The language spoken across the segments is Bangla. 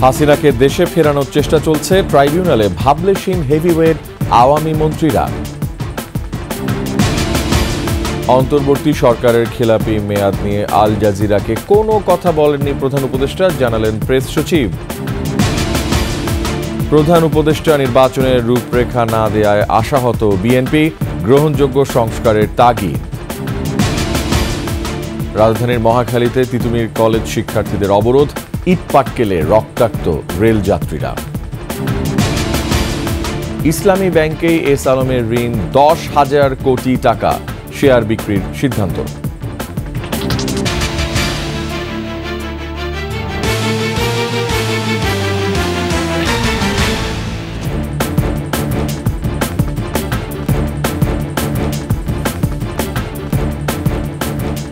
হাসিনাকে দেশে ফেরানোর চেষ্টা চলছে, ট্রাইব্যুনালে ভাবলেশহীন হেভিওয়েট আওয়ামী মন্ত্রীরা। অন্তর্বর্তী সরকারের খেলাপি মেয়াদ নিয়ে আল জাজিরাকে কোনো কথা বলেননি প্রধান উপদেষ্টা, জানালেন প্রেস সচিব। প্রধান উপদেষ্টা নির্বাচনের রূপরেখা না দেয়ায় আশাহত বিএনপি, গ্রহণযোগ্য সংস্কারের তাগিদ। রাজধানীর মহাখালীতে তিতুমির কলেজ শিক্ষার্থীদের অবরোধ, ইটপাটকেলে রক্তাক্ত রেল যাত্রীরা। ইসলামী ব্যাংকে এস আলমের ঋণ 10,000 কোটি টাকা, শেয়ার বিক্রির সিদ্ধান্ত।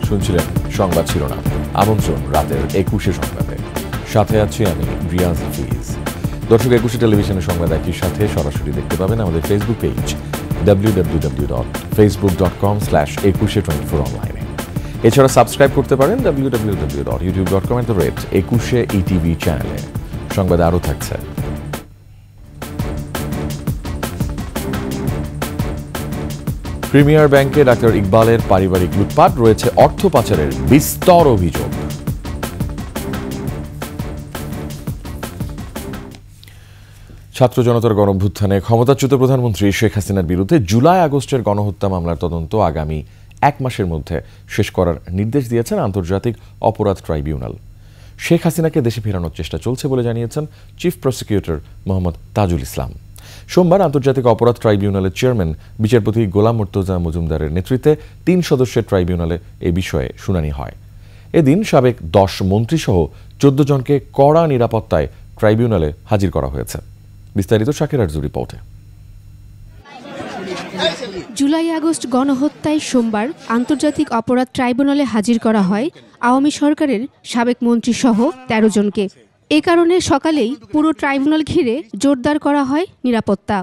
শুনছিলেন সংবাদ শিরোনাম। আমন্ত্রণ রাতের 21 সংবাদে, সাথে আছি আমি রিয়াজ হাফিজ। দর্শক, 21 টেলিভিশনের সংবাদ একই সাথে সরাসরি দেখতে পাবেন আমাদের ফেসবুক পেজ www.facebook.com/2124 অনলাইনে। এছাড়া সাবস্ক্রাইব করতে পারেন www.youtube.com/21etv চ্যানেলে। সংবাদে আরও থাকছে। প্রিমিয়ার ব্যাংকে ডাক্তার ইকবালের পারিবারিক লুটপাট, রয়েছে অর্থ পাচারের বিস্তর অভিযোগ। ছাত্র জনতার গণঅভ্যুত্থানে ক্ষমতাচ্যুত প্রধানমন্ত্রী শেখ হাসিনার বিরুদ্ধে জুলাই আগস্টের গণহত্যা মামলার তদন্ত আগামী 1 মাসের মধ্যে শেষ করার নির্দেশ দিয়েছেন আন্তর্জাতিক অপরাধ ট্রাইব্যুনাল। শেখ হাসিনাকে দেশে ফেরানোর চেষ্টা চলছে বলে জানিয়েছেন চিফ প্রসিকিউটর মোহাম্মদ তাজুল ইসলাম। সোমবার আন্তর্জাতিক অপরাধ ট্রাইব্যুনালের চেয়ারম্যান বিচারপতি গোলাম মুর্তজা মজুমদারের নেতৃত্বে 3 সদস্যের ট্রাইব্যুনালে এ বিষয়ে শুনানি হয়। এদিন সাবেক 10 মন্ত্রীসহ 14 জনকে কড়া নিরাপত্তায় ট্রাইব্যুনালে হাজির করা হয়েছে। বিস্তারিত শাকির আরজুর রিপোর্টে। জুলাই আগস্ট গণহত্যায় সোমবার আন্তর্জাতিক অপরাধ ট্রাইব্যুনালে হাজির করা হয় আওয়ামী সরকারের সাবেক মন্ত্রীসহ 13 জনকে। এ কারণে সকালেই পুরো ট্রাইব্যুনাল ঘিরে জোরদার করা হয় নিরাপত্তা।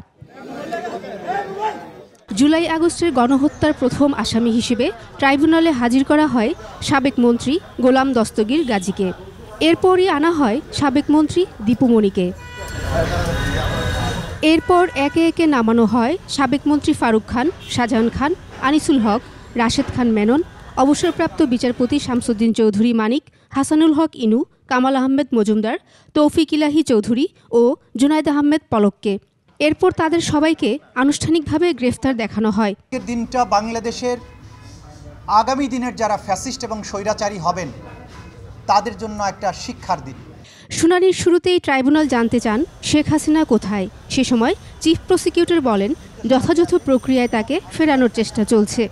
জুলাই আগস্টের গণহত্যার প্রথম আসামি হিসেবে ট্রাইব্যুনালে হাজির করা হয় সাবেক মন্ত্রী গোলাম দস্তগীর গাজীকে। এরপরই আনা হয় সাবেক মন্ত্রী দীপু মনিকে। এরপর একে একে নামানো হয় সাবেক মন্ত্রী ফারুক খান, শাহজাহান খান, আনিসুল হক, রাশেদ খান মেনন, অবসরপ্রাপ্ত বিচারপতি শামসুদ্দিন চৌধুরী মানিক, হাসানুল হক ইনু, কামাল আহমেদ মজুমদার, তৌফিক ইলাহি চৌধুরী ও জুনাইদ আহমেদ পলককে। এরপর তাদের সবাইকে আনুষ্ঠানিকভাবে গ্রেফতার দেখানো হয়। দিনটা বাংলাদেশের আগামী দিনের যারা ফ্যাসিস্ট এবং স্বৈরাচারী হবেন তাদের জন্য একটা শিক্ষার দিন। শুনানির শুরুতেই ট্রাইব্যুনাল জানতে চান শেখ হাসিনা কোথায়। সে সময় চিফ প্রসিকিউটর বলেন, যথাযথ প্রক্রিয়ায় তাকে ফেরানোর চেষ্টা চলছে,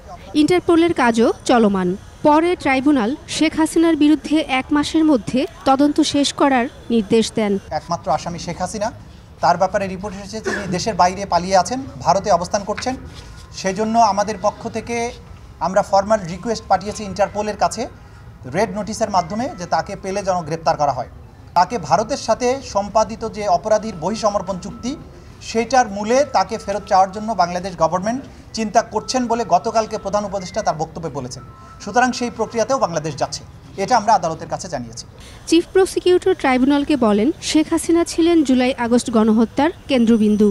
ইন্টারপোলের কাজও চলমান। পরে ট্রাইব্যুনাল শেখ হাসিনার বিরুদ্ধে 1 মাসের মধ্যে তদন্ত শেষ করার নির্দেশ দেন। একমাত্র আসামি শেখ হাসিনা, তার ব্যাপারে রিপোর্ট এসেছে তিনি দেশের বাইরে পালিয়ে আছেন, ভারতে অবস্থান করছেন। সেজন্য আমাদের পক্ষ থেকে আমরা ফরমাল রিকোয়েস্ট পাঠিয়েছি ইন্টারপোলের কাছে রেড নোটিশের মাধ্যমে, যে তাকে পেলে যেন গ্রেপ্তার করা হয়। তাকে ভারতের সাথে সম্পাদিত যে অপরাধীর বহিঃসমর্পণ চুক্তি, সেটার মূলে তাকে ফেরত চাওয়ার জন্য বাংলাদেশ গভর্নমেন্ট চিন্তা করছেন বলে গতকালকে প্রধান উপদেষ্টা তার বক্তব্যে বলেছেন। সুতরাং সেই প্রক্রিয়াতেও বাংলাদেশ যাচ্ছে, এটা আমরা আদালতের কাছে জানিয়েছি। চিফ প্রসিকিউটর ট্রাইব্যুনালকে বলেন, শেখ হাসিনা ছিলেন জুলাই আগস্ট গণহত্যার কেন্দ্রবিন্দু।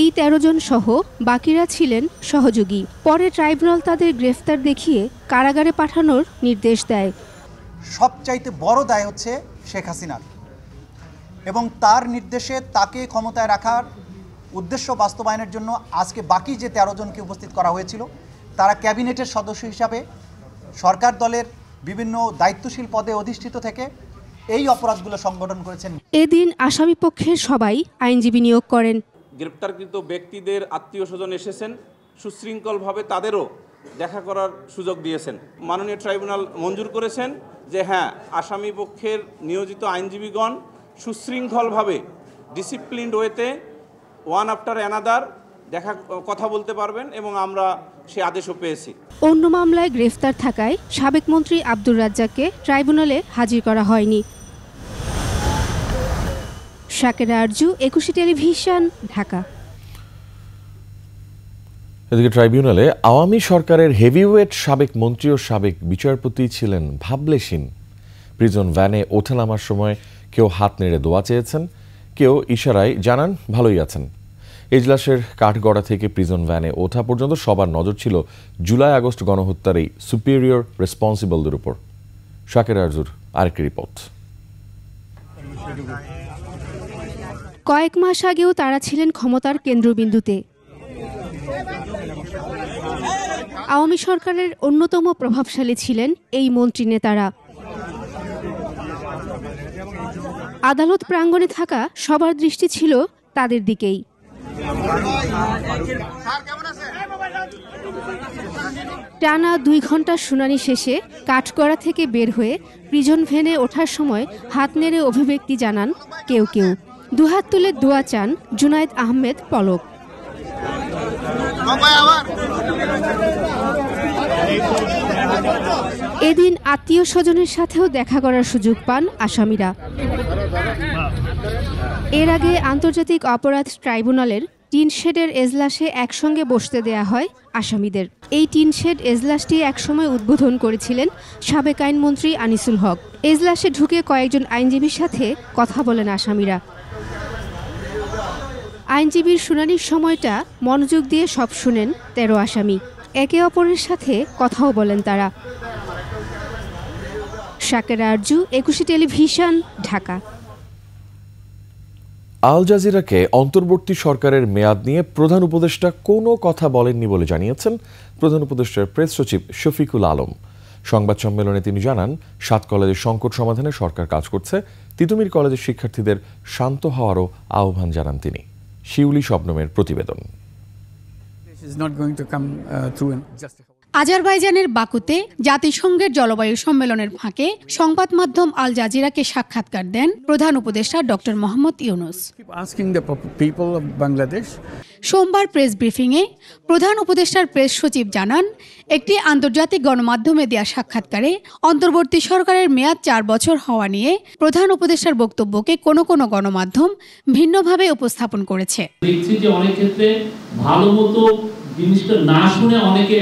এই 13 জন সহ বাকিরা ছিলেন সহযোগী। পরে ট্রাইব্যুনাল তাদের গ্রেফতার দেখিয়ে কারাগারে পাঠানোর নির্দেশ দেয়। সবচাইতে বড় দায় হচ্ছে শেখ হাসিনার, এবং তার নির্দেশে তাকে ক্ষমতায় রাখার উদ্দেশ্য বাস্তবায়নের জন্য আজকে বাকি যে 13 জনকে উপস্থিত করা হয়েছিল, তারা ক্যাবিনেটের সদস্য হিসাবে সরকার দলের বিভিন্ন দায়িত্বশীল পদে অধিষ্ঠিত থেকে এই অপরাধগুলো সংগঠন করেছেন। এদিন আসামি পক্ষের সবাই আইনজীবী নিয়োগ করেন। গ্রেপ্তারকৃত ব্যক্তিদের আত্মীয় স্বজন এসেছেন, সুশৃঙ্খলভাবে তাদেরও দেখা করার সুযোগ দিয়েছেন। মাননীয় ট্রাইব্যুনাল মঞ্জুর করেছেন যে হ্যাঁ, আসামি পক্ষের নিয়োজিত আইনজীবীগণ সুশৃঙ্খলভাবে ডিসিপ্লিনড ওয়েতে ওয়ান আফটার অ্যানাদার কথা বলতে পারবেন, এবং আমরা সে আদেশও পেয়েছি। অন্য মামলায় গ্রেফতার থাকায় সাবেক মন্ত্রী আব্দুর রাজ্জাককে ট্রাইব্যুনালে হাজির করা হয়নি। শাকির আরজু, 21 টেলিভিশন, ঢাকা। এদিকে ট্রাইব্যুনালে আওয়ামী সরকারের হেভিওয়েট সাবেক মন্ত্রী ও সাবেক বিচারপতি ছিলেন ভাবলেশহীন। প্রিজন ভ্যানে ওঠানামার সময় কেউ হাত নেড়ে দোয়া চেয়েছেন, কেউ ইশারায় জানান ভালোই আছেন। এজলাসের কাঠগড়া থেকে প্রিজন ভ্যানে ওঠা পর্যন্ত সবার নজর ছিল জুলাই আগস্ট গণহত্যার এই সুপিরিয়র রেসপন্সিবলদের উপর। শাকের আরজুর আরেকটি রিপোর্ট। কয়েক মাস আগেও তারা ছিলেন ক্ষমতার কেন্দ্রবিন্দুতে। আওয়ামী সরকারের অন্যতম প্রভাবশালী ছিলেন এই মন্ত্রী নেতারা। আদালত প্রাঙ্গণে থাকা সবার দৃষ্টি ছিল তাদের দিকেই। টানা 2 ঘন্টার শুনানি শেষে কাঠগড়া থেকে বের হয়ে প্রিজন ভ্যানে ওঠার সময় হাত নেড়ে অভিব্যক্তি জানান কেউ কেউ। দুহাত তুলে দোয়া চান জুনায়েদ আহমেদ পলক। এদিন আত্মীয় স্বজনের সাথেও দেখা করার সুযোগ পান আসামিরা। এর আগে আন্তর্জাতিক অপরাধ ট্রাইব্যুনালের টিন শেডের এজলাসে একসঙ্গে বসতে দেয়া হয় আসামিদের। এই টিন শেড এজলাসটি একসময় উদ্বোধন করেছিলেন সাবেক আইনমন্ত্রী আনিসুল হক। এজলাসে ঢুকে কয়েকজন আইনজীবীর সাথে কথা বলেন আসামিরা। আইনজীবীর শুনানির সময়টা মনোযোগ দিয়ে সব শুনেন 13 আসামি। একে অপরের সাথে কথাও বলেন তারা। শাকের আরজু, 21 টেলিভিশন, ঢাকা। আল জাজিরাকে অন্তর্বর্তী সরকারের মেয়াদ নিয়ে প্রধান উপদেষ্টা কোনো কথা বলেননি বলে জানিয়েছেন প্রধান উপদেষ্টার প্রেস সচিব শফিকুল আলম। সংবাদ সম্মেলনে তিনি জানান, 7 কলেজের সংকট সমাধানে সরকার কাজ করছে। তিতুমির কলেজের শিক্ষার্থীদের শান্ত হওয়ারও আহ্বান জানান তিনি। শিউলি শবনমের প্রতিবেদন। আজারবাইজানের বাকুতে জাতিসংঘের জলবায়ু সম্মেলনের ফাঁকে সংবাদ মাধ্যম আল জাজিরাকে সাক্ষাৎকার দেন প্রধান উপদেষ্টা ডক্টর মোহাম্মদ ইউনূস। সোমবার প্রেস ব্রিফিংয়ে প্রধান উপদেষ্টার প্রেস সচিব জানান, একটি আন্তর্জাতিক গণমাধ্যমে দেয়া সাক্ষাৎকারে অন্তর্বর্তী সরকারের মেয়াদ 4 বছর হওয়া নিয়ে প্রধান উপদেষ্টার বক্তব্যকে কোনো কোনো গণমাধ্যম ভিন্নভাবে উপস্থাপন করেছে। দেখছি যে অনেক ক্ষেত্রে ভালো মতো জিনিসটা না শুনে অনেকে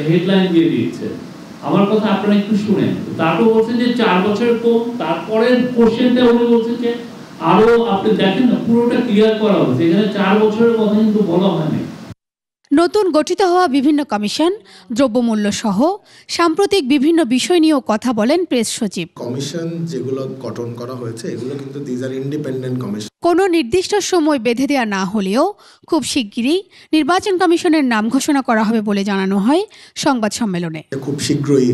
হেডলাইন দিয়ে দিচ্ছে। আমার কথা আপনারা একটু শুনেন। তারপর বলছেন যে 4 বছরের কম, তারপরের কোশ্চেনটা উনি বলছেন যে আরো আপনি দেখেন না পুরোটা ক্লিয়ার করা হয়েছে, এখানে 4 বছরের কথা কিন্তু বলা হয়নি। নতুন গঠিত হওয়া বিভিন্ন কমিশন, দ্রব্যমূল্য সহ সাম্প্রতিক বিভিন্ন বিষয় নিয়েও কথা বলেন প্রেস সচিব। কমিশন যেগুলো গঠন করা হয়েছে এগুলো কিন্তু দিস আর ইন্ডিপেন্ডেন্ট কমিশন। কোনো নির্দিষ্ট সময় বেঁধে দেওয়া না হলেও খুব শিগগিরই নির্বাচন কমিশনের নাম ঘোষণা করা হবে বলে জানানো হয় সংবাদ সম্মেলনে। খুব শীঘ্রই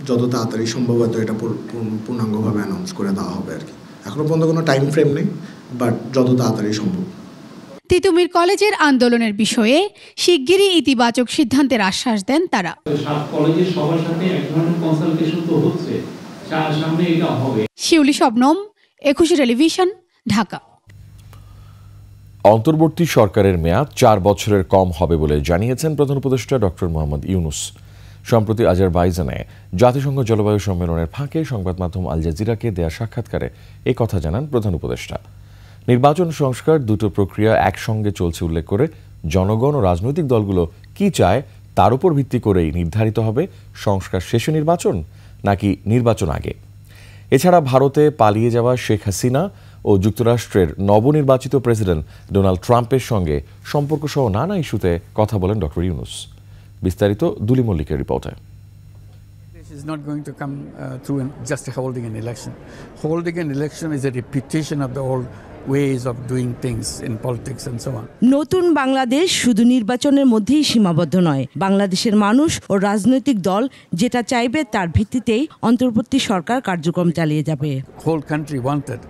যত তাড়াতাড়ি সম্ভব হয়তো এটা পূর্ণাঙ্গভাবে অ্যানাউন্স করে দেওয়া হবে আর কি। এখনো পর্যন্ত কোনো টাইম ফ্রেম নেই, বাট যত তাড়াতাড়ি সম্ভব। তিতুমির কলেজের আন্দোলনের বিষয়ে শিগগিরই ইতিবাচক সিদ্ধান্তের আশ্বাস দেন তারা। 7 কলেজের সবার সাথে এক ধরনের কনসালটেশন তো হচ্ছে, সামনে এটা হবে। শিউলি শবনম, 21 টেলিভিশন, ঢাকা। অন্তর্বর্তী সরকারের মেয়াদ 4 বছরের কম হবে বলে জানিয়েছেন প্রধান উপদেষ্টা ডক্টর মোহাম্মদ ইউনূস। সম্প্রতি আজারবাইজানে জাতিসংঘ জলবায়ু সম্মেলনের ফাঁকে সংবাদ মাধ্যম আল জাজিরাকে দেয়া সাক্ষাৎকারে এই কথা জানান প্রধান উপদেষ্টা। নির্বাচন সংস্কার দুটো প্রক্রিয়া একসঙ্গে চলছে উল্লেখ করে জনগণ ও রাজনৈতিক দলগুলো কি চায় তার উপর ভিত্তি করেই নির্ধারিত হবে সংস্কার শেষে নির্বাচন নাকি নির্বাচন আগে। এছাড়া ভারতে পালিয়ে যাওয়া শেখ হাসিনা ও যুক্তরাষ্ট্রের নবনির্বাচিত প্রেসিডেন্ট ডোনাল্ড ট্রাম্পের সঙ্গে সম্পর্ক সহ নানা ইস্যুতে কথা বলেন ডক্টর ইউনূস। বিস্তারিত দুলি মল্লিকের রিপোর্টে। Is not going to come through just holding an election. Holding an election is a repetition of the old ways of doing things in politics and so on. নতুন বাংলাদেশ শুধু নির্বাচনের মধ্যেই সীমাবদ্ধ নয়। বাংলাদেশের মানুষ ও রাজনৈতিক দল যেটা চাইবে তার ভিত্তিতেই অন্তর্বর্তী সরকার কার্যক্রম চালিয়ে যাবে। Whole country wanted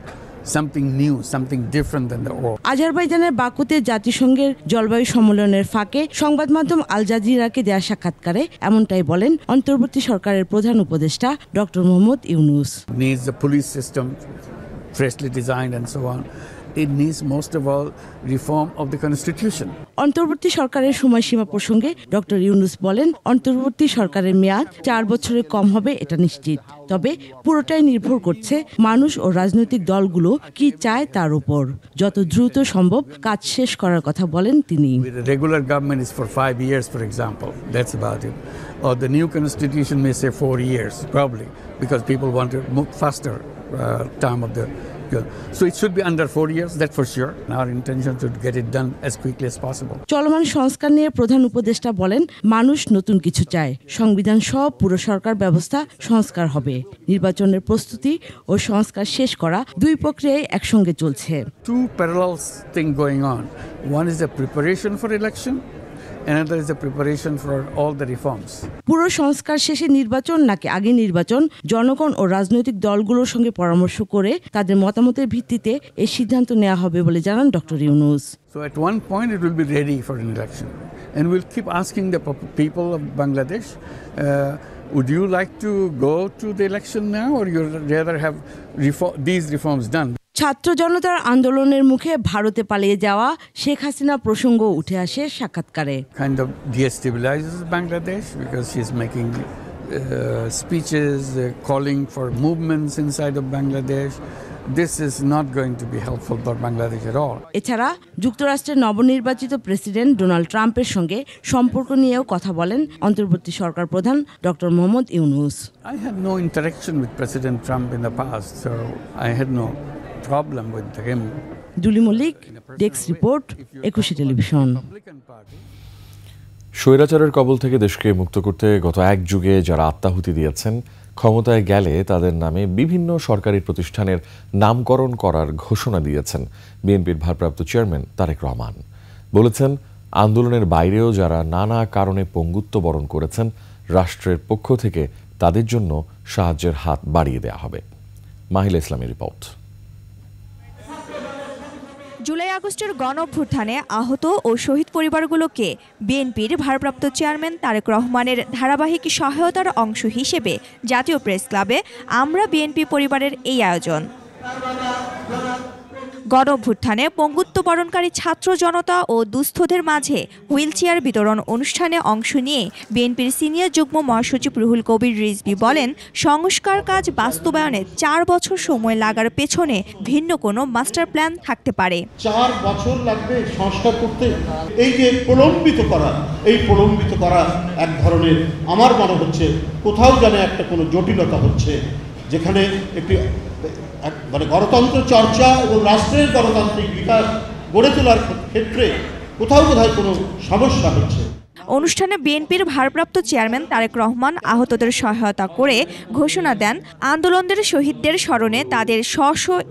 something new, something different than the old. আজারবাইজানের বাকুতে জাতিসংঘের জলবায়ু সম্মেলনের ফাঁকে সংবাদ মাধ্যম আল জাজিরাকে দেয়া সাক্ষাৎকারে এমনটাই বলেন অন্তর্বর্তী সরকারের প্রধান উপদেষ্টা doctor Mohammad Yunus. Needs the police system freshly designed and so on. It needs most of all reform of the constitution. অন্তর্বর্তী সরকারের সময়সীমা প্রসঙ্গে ডক্টর ইউনূস বলেন, অন্তর্বর্তী সরকারের মেয়াদ 4 বছরের কম হবে এটা নিশ্চিত। তবে পুরোটাই নির্ভর করছে মানুষ ও রাজনৈতিক দলগুলো কি চায় তার উপর। যত দ্রুত সম্ভব কাজ শেষ করার কথা বলেন তিনি। The regular government is for 5 years, for example. That's about it. Or the new constitution may say 4 years, probably, because people want to move faster term of the So it should be under 4 years, that's for sure. Our intention to get it done as quickly as possible. চলমান সংস্কার নিয়ে প্রধান উপদেষ্টা বলেন, মানুষ নতুন কিছু চায়। সংবিধান সহ পুরো সরকার ব্যবস্থা সংস্কার হবে। নির্বাচনের প্রস্তুতি ও সংস্কার শেষ করা দুই প্রক্রিয়ায় একসঙ্গে চলছে। Two parallel things going on. One is the preparation for election. Another is the preparation for all the reforms. পুরো সংস্কার শেষে নির্বাচন নাকি আগে নির্বাচন, জনগণ ও রাজনৈতিক দলগুলোর সঙ্গে পরামর্শ করে তাদের মতামতের ভিত্তিতে এই সিদ্ধান্ত নেওয়া হবে বলে জানান doctor Yunus. So at one point it will be ready for an election, and we'll keep asking the people of Bangladesh, would you like to go to the election now, or you'd rather have these reforms done? ছাত্র জনতার আন্দোলনের মুখে ভারতে পালিয়ে যাওয়া শেখ হাসিনা প্রসঙ্গ উঠে আসে সাক্ষাৎকারে। Kind of destabilizes Bangladesh because she's making speeches calling for movements inside of Bangladesh. This is not going to be helpful for Bangladesh at all. এছাড়া যুক্তরাষ্ট্রের নবনির্বাচিত প্রেসিডেন্ট ডোনাল্ড ট্রাম্পের সঙ্গে সম্পর্ক নিয়েও কথা বলেন অন্তর্বর্তী সরকার প্রধান doctor Mohammad Yunus. I had no interaction with President Trump in the past, so I had no problem with him. দুলি মল্লিক, ডেস্ক রিপোর্ট, 21 টেলিভিশন। স্বৈরাচারের কবল থেকে দেশকে মুক্ত করতে গত এক যুগে যারা আত্মাহুতি দিয়েছেন, ক্ষমতায় গেলে তাদের নামে বিভিন্ন সরকারি প্রতিষ্ঠানের নামকরণ করার ঘোষণা দিয়েছেন বিএনপির ভারপ্রাপ্ত চেয়ারম্যান তারেক রহমান। বলেছেন, আন্দোলনের বাইরেও যারা নানা কারণে পঙ্গুত্ব বরণ করেছেন, রাষ্ট্রের পক্ষ থেকে তাদের জন্য সাহায্যের হাত বাড়িয়ে দেওয়া হবে। মাহিলা ইসলামের রিপোর্ট। জুলাই আগস্টের গণঅভ্যুত্থানে আহত ও শহীদ পরিবারগুলোকে বিএনপির ভারপ্রাপ্ত চেয়ারম্যান তারেক রহমানের ধারাবাহিক সহায়তার অংশ হিসেবে জাতীয় প্রেস ক্লাবে আমরা বিএনপি পরিবারের এই আয়োজন। গণঅভ্যুত্থানে পঙ্গুত্ব বরণকারী ছাত্র জনতা ও দুস্থদের মাঝে হুইলচেয়ার বিতরণ অনুষ্ঠানে অংশ নিয়ে বিএনপির সিনিয়র যুগ্ম মহাসচিব রুহুল কবির রিজভী বলেন, সংস্কার কাজ বাস্তবায়নে 4 বছর সময় লাগার পেছনে ভিন্ন কোনো মাস্টার প্ল্যান থাকতে পারে। 4 বছর লাগবে সংস্কার করতে। এই যে প্রলম্বিত করা এক ধরনের, আমার মনে হচ্ছে কোথাও যেন একটা কোনো জটিলতা হচ্ছে, যেখানে একটি মানে গণতন্ত্র চর্চা এবং রাষ্ট্রের গণতান্ত্রিক বিকাশ গড়ে তোলার ক্ষেত্রে কোথাও কোনো সমস্যা হচ্ছে। অনুষ্ঠানে বিএনপির ভারপ্রাপ্ত চেয়ারম্যান তারেক রহমান আহতদের সহায়তা করে ঘোষণা দেন, আন্দোলনের শহীদদের স্মরণে তাদের স্ব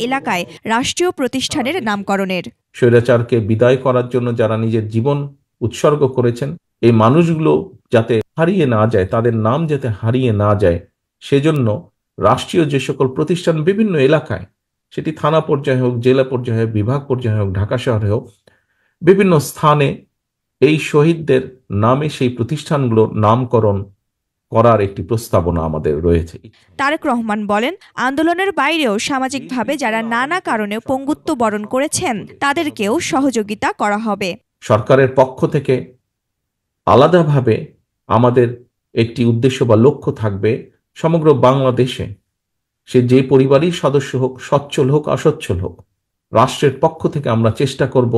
এলাকায় রাষ্ট্রীয় প্রতিষ্ঠানের নামকরণের। স্বৈরাচারকে বিদায় করার জন্য যারা নিজের জীবন উৎসর্গ করেছেন, এই মানুষগুলো যাতে হারিয়ে না যায়, তাদের নাম যাতে হারিয়ে না যায়, সেজন্য রাষ্ট্রীয় যে সকল প্রতিষ্ঠান বিভিন্ন এলাকায়, সেটি থানা পর্যায়ে হোক, জেলা পর্যায়ে হোক, বিভাগ পর্যায়ে হোক, ঢাকা শহরে হোক, বিভিন্ন স্থানে এই শহীদদের নামে সেই প্রতিষ্ঠানগুলো নামকরণ করার একটি প্রস্তাবনা আমাদের রয়েছে। তারেক রহমান বলেন, আন্দোলনের বাইরেও সামাজিকভাবে যারা নানা কারণে পঙ্গুত্ব বরণ করেছেন তাদেরকেও সহযোগিতা করা হবে। সরকারের পক্ষ থেকে আলাদাভাবে আমাদের একটি উদ্দেশ্য বা লক্ষ্য থাকবে, সমগ্র বাংলাদেশে সে যে পরিবারই সদস্য হোক, সচ্ছল হোক অসচ্ছল হোক, রাষ্ট্রের পক্ষ থেকে আমরা চেষ্টা করব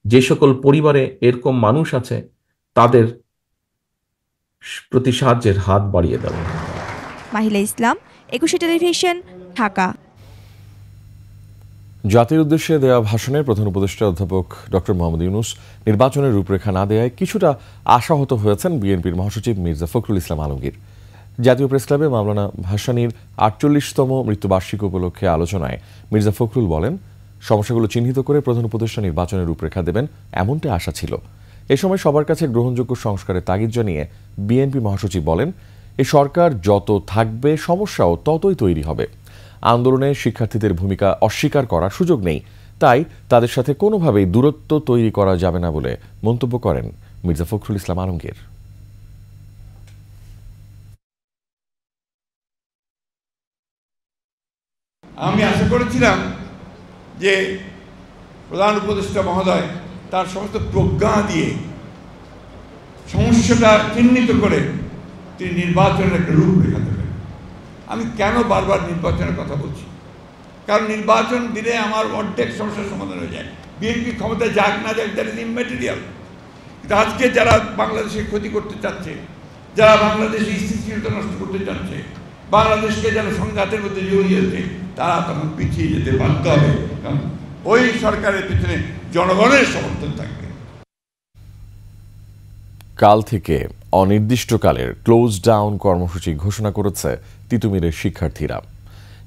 যে সকল পরিবারে এরকম মানুষ আছে তাদের প্রতি সাহায্যের হাত বাড়িয়ে দেব। মাহিলা ইসলাম, 21 টেলিভিশন, ঢাকা। জাতির উদ্দেশ্যে দেওয়া ভাষণে প্রধান উপদেষ্টা অধ্যাপক ডক্টর মোহাম্মদ ইউনূস নির্বাচনের রূপরেখা না দেওয়ায় কিছুটা আশাহত হয়েছেন বিএনপির মহাসচিব মির্জা ফখরুল ইসলাম আলমগীর। জাতীয় প্রেস ক্লাবে মাওলানা ভাসানীর 48তম মৃত্যুবার্ষিকী উপলক্ষে আলোচনায় মির্জা ফখরুল বলেন, সমস্যাগুলো চিহ্নিত করে প্রধান উপদেষ্টা নির্বাচনের রূপরেখা দেবেন এমনটা আশা ছিল। এ সময় সবার কাছে গ্রহণযোগ্য সংস্কারের তাগিদ জানিয়ে বিএনপি মহাসচিব বলেন, এই সরকার যত থাকবে সমস্যাও ততই তৈরি হবে। আন্দোলনে শিক্ষার্থীদের ভূমিকা অস্বীকার করার সুযোগ নেই, তাই তাদের সাথে কোনোভাবেই দূরত্ব তৈরি করা যাবে না বলে মন্তব্য করেন মির্জা ফখরুল ইসলাম আলমগীর। আমি আশা করেছিলাম যে প্রধান উপদেষ্টা মহোদয় তার সমস্ত প্রজ্ঞা দিয়ে সমস্যাটা চিহ্নিত করে তিনি নির্বাচনের একটা রূপরেখা দেবেন। আমি কেন বারবার নির্বাচনের কথা বলছি, কারণ নির্বাচন দিলে আমার অর্ধেক সমস্যার সমাধান হয়ে যায়। বিএনপি ক্ষমতায় যাক না যাক, দ্যাট ইজ ইমম্যাটেরিয়াল। কিন্তু আজকে যারা বাংলাদেশের ক্ষতি করতে চাচ্ছে, যারা বাংলাদেশের স্থিতিশীলতা নষ্ট করতে চাচ্ছে, বাংলাদেশকে যেন সংঘাতের মধ্যে জড়িয়েছে, তারা তখন পিছিয়ে যেতে বাধ্য হবে, কারণ ওই সরকারের পিছনে জনগণের সমর্থন থাকবে। কাল থেকে অনির্দিষ্টকালের ক্লোজ ডাউন কর্মসূচি ঘোষণা করেছে তিতুমিরের শিক্ষার্থীরা।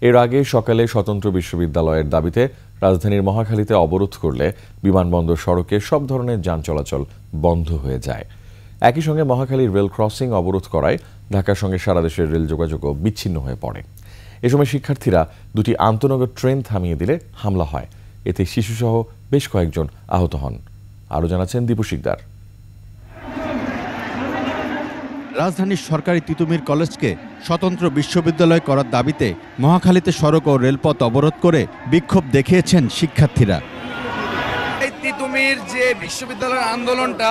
এর আগে সকালে স্বতন্ত্র বিশ্ববিদ্যালয়ের দাবিতে রাজধানীর মহাখালীতে অবরোধ করলে বিমানবন্দর সড়কে সব ধরনের যান চলাচল বন্ধ হয়ে যায়। একই সঙ্গে মহাখালীর রেল ক্রসিং অবরোধ করায় ঢাকার সঙ্গে সারা দেশের রেল যোগাযোগও বিচ্ছিন্ন হয়ে পড়ে। এ সময় শিক্ষার্থীরা দুটি আন্তনগর ট্রেন থামিয়ে দিলে হামলা হয়। এতে শিশুসহ বেশ কয়েকজন আহত হন। আরও জানাচ্ছেন দীপু শিকদার। রাজধানীর সরকারি তিতুমির কলেজকে স্বতন্ত্র বিশ্ববিদ্যালয় করার দাবিতে মহাখালীতে সড়ক ও রেলপথ অবরোধ করে বিক্ষোভ দেখিয়েছেন শিক্ষার্থীরা। এই তিতুমির যে বিশ্ববিদ্যালয়ের আন্দোলনটা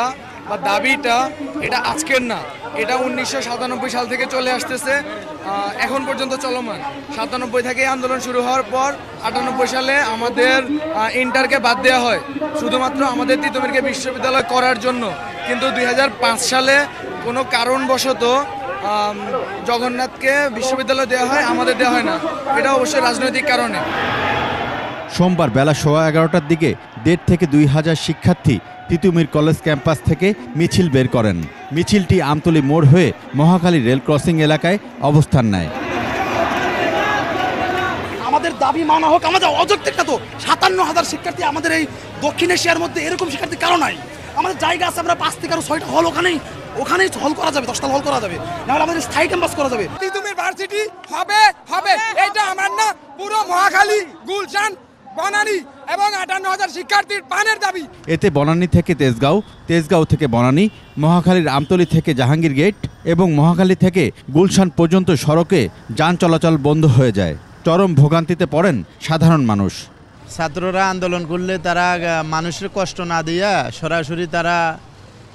বা দাবিটা, এটা আজকের না, এটা 1997 সাল থেকে চলে আসতেছে, এখন পর্যন্ত চলমান। 97 থেকে আন্দোলন শুরু হওয়ার পর 98 সালে আমাদের ইন্টারকে বাদ দেওয়া হয় শুধুমাত্র আমাদের তিতুমিরকে বিশ্ববিদ্যালয় করার জন্য। কিন্তু 2005 সালে কোনো কারণবশত জগন্নাথকে বিশ্ববিদ্যালয় দেওয়া হয়, আমাদের দেওয়া হয় না। এটা অবশ্যই রাজনৈতিক কারণে। সোমবার বেলা 11:15টার দিকে 1.5 থেকে 2,000 শিক্ষার্থী তিতুমির কলেজ ক্যাম্পাস থেকে মিছিল বের করেন। মিছিলটি আমতলী মোড় হয়ে মহাখালী রেল ক্রসিং এলাকায় অবস্থান নেয়। আমাদের দাবি মানা হোক, আমাদের অযৌক্তিক না তো 57,000 শিক্ষার্থী আমাদের এই দক্ষিণ এশিয়ার মধ্যে এরকম শিক্ষার্থী কারো নাই। আমাদের জায়গা আছে, আমরা 5 থেকে আরো 6টা হল ওখানেই হল করা যাবে, 10টা হল করা যাবে, নাহলে আমাদের স্থায়ী ক্যাম্পাস করা যাবে। তিতুমির ভার্সিটি হবে, এটা আমার না, পুরো মহাখালী, গুলশান, বনানী এবং 58,000 শিক্ষার্থীর প্রাণের দাবি। এতে বনানী থেকে তেজগাঁও থেকে বনানী, মহাখালীর আমতলী থেকে জাহাঙ্গীর গেট এবং মহাখালী থেকে গুলশান পর্যন্ত সড়কে যান চলাচল বন্ধ হয়ে যায়। চরম ভোগান্তিতে পড়েন সাধারণ মানুষ। ছাত্ররা আন্দোলন করলে তারা মানুষের কষ্ট না দিয়া সরাসরি তারা